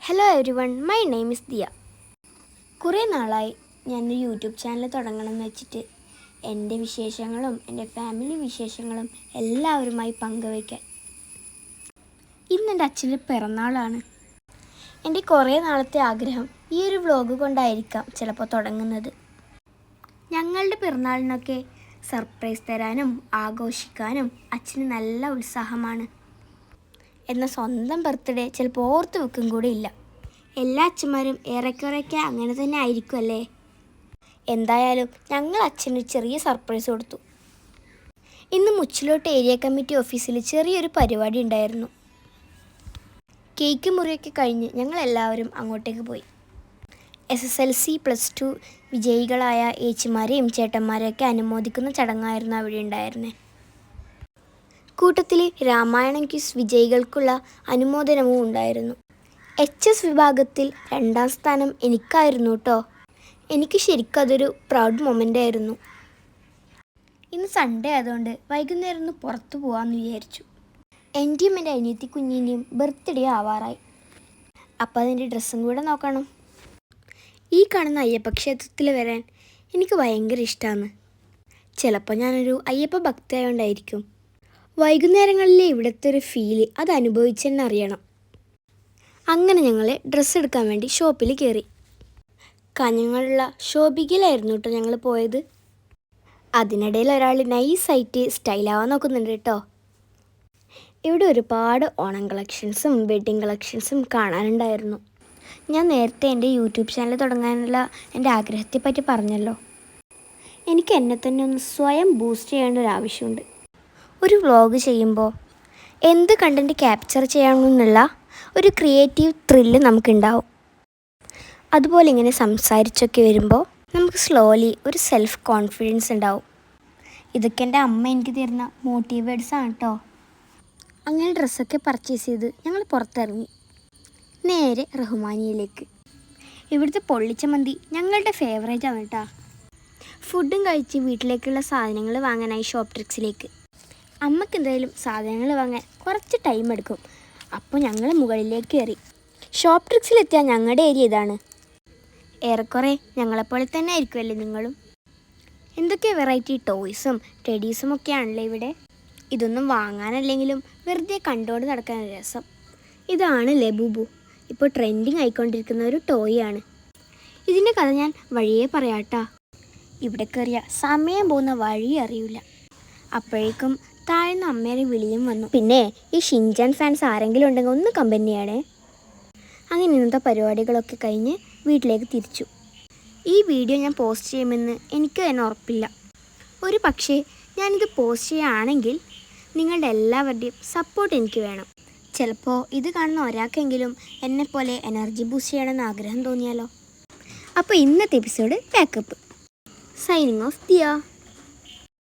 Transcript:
Hello every one, my name is Diya. കുറേ നാളായി ഞാനൊരു യൂട്യൂബ് ചാനൽ തുടങ്ങണമെന്ന് വെച്ചിട്ട്. എൻ്റെ വിശേഷങ്ങളും എൻ്റെ ഫാമിലി വിശേഷങ്ങളും എല്ലാവരുമായി പങ്കുവയ്ക്കാൻ. ഇന്ന് എൻ്റെ അച്ഛൻ്റെ പിറന്നാളാണ്. എൻ്റെ കുറേ നാളത്തെ ആഗ്രഹം ഈ ഒരു വ്ലോഗ് കൊണ്ടായിരിക്കാം ചിലപ്പോൾ തുടങ്ങുന്നത്. ഞങ്ങളുടെ പിറന്നാളിനൊക്കെ സർപ്രൈസ് തരാനും ആഘോഷിക്കാനും അച്ഛന് നല്ല ഉത്സാഹമാണ്. എന്നാൽ സ്വന്തം ബർത്ത്ഡേ ചിലപ്പോൾ ഓർത്ത് വെക്കും കൂടി ഇല്ല. എല്ലാ അച്ഛന്മാരും ഏറെക്കുറെയൊക്കെ അങ്ങനെ തന്നെ ആയിരിക്കും അല്ലേ. എന്തായാലും ഞങ്ങൾ അച്ഛന് ചെറിയ സർപ്രൈസ് കൊടുത്തു. ഇന്ന് മുച്ചിലോട്ട് ഏരിയ കമ്മിറ്റി ഓഫീസിൽ ചെറിയൊരു പരിപാടി ഉണ്ടായിരുന്നു. കേക്ക് മുറിയൊക്കെ കഴിഞ്ഞ് ഞങ്ങളെല്ലാവരും അങ്ങോട്ടേക്ക് പോയി. SSLC +2 വിജയികളായ ഏച്ചിമാരെയും ചേട്ടന്മാരെയൊക്കെ അനുമോദിക്കുന്ന ചടങ്ങായിരുന്നു അവിടെ ഉണ്ടായിരുന്നത്. കൂട്ടത്തിൽ രാമായണം ക്വിസ് വിജയികൾക്കുള്ള അനുമോദനവും ഉണ്ടായിരുന്നു. HS വിഭാഗത്തിൽ 2ാം സ്ഥാനം എനിക്കായിരുന്നു കേട്ടോ. എനിക്ക് ശരിക്കും അതൊരു പ്രൗഡ് മൊമെൻ്റ് ആയിരുന്നു. ഇന്ന് സൺഡേ ആയതുകൊണ്ട് വൈകുന്നേരം ഒന്ന് പുറത്തു പോകാമെന്ന് വിചാരിച്ചു. എൻ്റെയും എൻ്റെ അനിയത്തി കുഞ്ഞിൻ്റെയും ബർത്ത്ഡേ ആവാറായി. അപ്പോൾ അതിൻ്റെ ഡ്രസ്സും കൂടെ നോക്കണം. ഈ കാണുന്ന അയ്യപ്പ ക്ഷേത്രത്തിൽ വരാൻ എനിക്ക് ഭയങ്കര ഇഷ്ടമാണ്. ചിലപ്പോൾ ഞാനൊരു അയ്യപ്പ ഭക്തയായോണ്ടായിരിക്കും വൈകുന്നേരങ്ങളിലെ ഇവിടുത്തെ ഒരു ഫീല് അത് അനുഭവിച്ചെന്നെ അറിയണം. അങ്ങനെ ഞങ്ങൾ ഡ്രസ്സ് എടുക്കാൻ വേണ്ടി ഷോപ്പിൽ കയറി. കാഞ്ഞങ്ങാടുള്ള ശോഭികയിലായിരുന്നു കേട്ടോ ഞങ്ങൾ പോയത്. അതിനിടയിൽ ഒരാൾ നൈസായിട്ട് സ്റ്റൈലാവാൻ നോക്കുന്നുണ്ട് കേട്ടോ. ഇവിടെ ഒരുപാട് ഓണം കളക്ഷൻസും വെഡ്ഡിങ് കളക്ഷൻസും കാണാനുണ്ടായിരുന്നു. ഞാൻ നേരത്തെ എൻ്റെ യൂട്യൂബ് ചാനൽ തുടങ്ങാനുള്ള എൻ്റെ ആഗ്രഹത്തെപ്പറ്റി പറഞ്ഞല്ലോ. എനിക്ക് എന്നെ തന്നെ ഒന്ന് സ്വയം ബൂസ്റ്റ് ചെയ്യേണ്ട ഒരു ആവശ്യമുണ്ട്. ഒരു വ്ളോഗ് ചെയ്യുമ്പോൾ എന്ത് കണ്ടൻറ്റ് ക്യാപ്ചർ ചെയ്യണമെന്നുള്ള ഒരു ക്രിയേറ്റീവ് ത്രില്ല് നമുക്കുണ്ടാവും. അതുപോലെ ഇങ്ങനെ സംസാരിച്ചൊക്കെ വരുമ്പോൾ നമുക്ക് സ്ലോലി ഒരു സെൽഫ് കോൺഫിഡൻസ് ഉണ്ടാവും. ഇതൊക്കെ എൻ്റെ അമ്മ എനിക്ക് തരുന്ന മോട്ടിവേറ്റ്സാണ് കേട്ടോ. അങ്ങനെ ഡ്രസ്സൊക്കെ പർച്ചേസ് ചെയ്ത് ഞങ്ങൾ പുറത്തിറങ്ങി. നേരെ റഹ്മാനിയയിലേക്ക്. ഇവിടുത്തെ പൊള്ളിച്ചമന്തി ഞങ്ങളുടെ ഫേവറേറ്റാണ് കേട്ടോ. ഫുഡും കഴിച്ച് വീട്ടിലേക്കുള്ള സാധനങ്ങൾ വാങ്ങാനായി ഷോപ്പ് ട്രിക്സിലേക്ക്. അമ്മയ്ക്ക് എന്തായാലും സാധനങ്ങൾ വാങ്ങാൻ കുറച്ച് ടൈം എടുക്കും. അപ്പോൾ ഞങ്ങൾ മുകളിലേക്ക് കയറി. ഷോപ്പ് ട്രിക്സിലെത്തിയാൽ ഞങ്ങളുടെ ഏരിയ ഇതാണ്. ഏറെക്കുറെ ഞങ്ങളെപ്പോലെ തന്നെ ആയിരിക്കുമല്ലേ നിങ്ങളും. എന്തൊക്കെ വെറൈറ്റി ടോയ്സും ടെഡീസും ഒക്കെയാണല്ലോ ഇവിടെ. ഇതൊന്നും വാങ്ങാനല്ലെങ്കിലും വെറുതെ കണ്ടുകൊണ്ട് നടക്കാൻ രസം. ഇതാണ് ലബൂബു. ഇപ്പോൾ ട്രെൻഡിങ് ആയിക്കൊണ്ടിരിക്കുന്ന ഒരു ടോയാണ്. ഇതിൻ്റെ കഥ ഞാൻ വഴിയേ പറയാട്ടാ. ഇവിടെ കയറിയ സമയം പോകുന്ന വഴി അറിയില്ല. അപ്പോഴേക്കും താഴ്ന്ന അമ്മയുടെ വിളിയും വന്നു. പിന്നെ ഈ ഷിൻചാൻ ഫാൻസ് ആരെങ്കിലും ഉണ്ടെങ്കിൽ ഒന്ന് കമ്പനിയാണേ. അങ്ങനെ ഇന്നത്തെ പരിപാടികളൊക്കെ കഴിഞ്ഞ് വീട്ടിലേക്ക് തിരിച്ചു. ഈ വീഡിയോ ഞാൻ പോസ്റ്റ് ചെയ്യുമെന്ന് എനിക്ക് തന്നെ ഉറപ്പില്ല. ഒരു പക്ഷേ ഞാനിത് പോസ്റ്റ് ചെയ്യുകയാണെങ്കിൽ നിങ്ങളുടെ എല്ലാവരുടെയും സപ്പോർട്ട് എനിക്ക് വേണം. ചിലപ്പോൾ ഇത് കാണുന്ന ഒരാൾക്കെങ്കിലും എന്നെപ്പോലെ എനർജി ബൂസ്റ്റ് ചെയ്യണമെന്ന് ആഗ്രഹം തോന്നിയാലോ. അപ്പോൾ ഇന്നത്തെ episode pack up. Signing off Diya.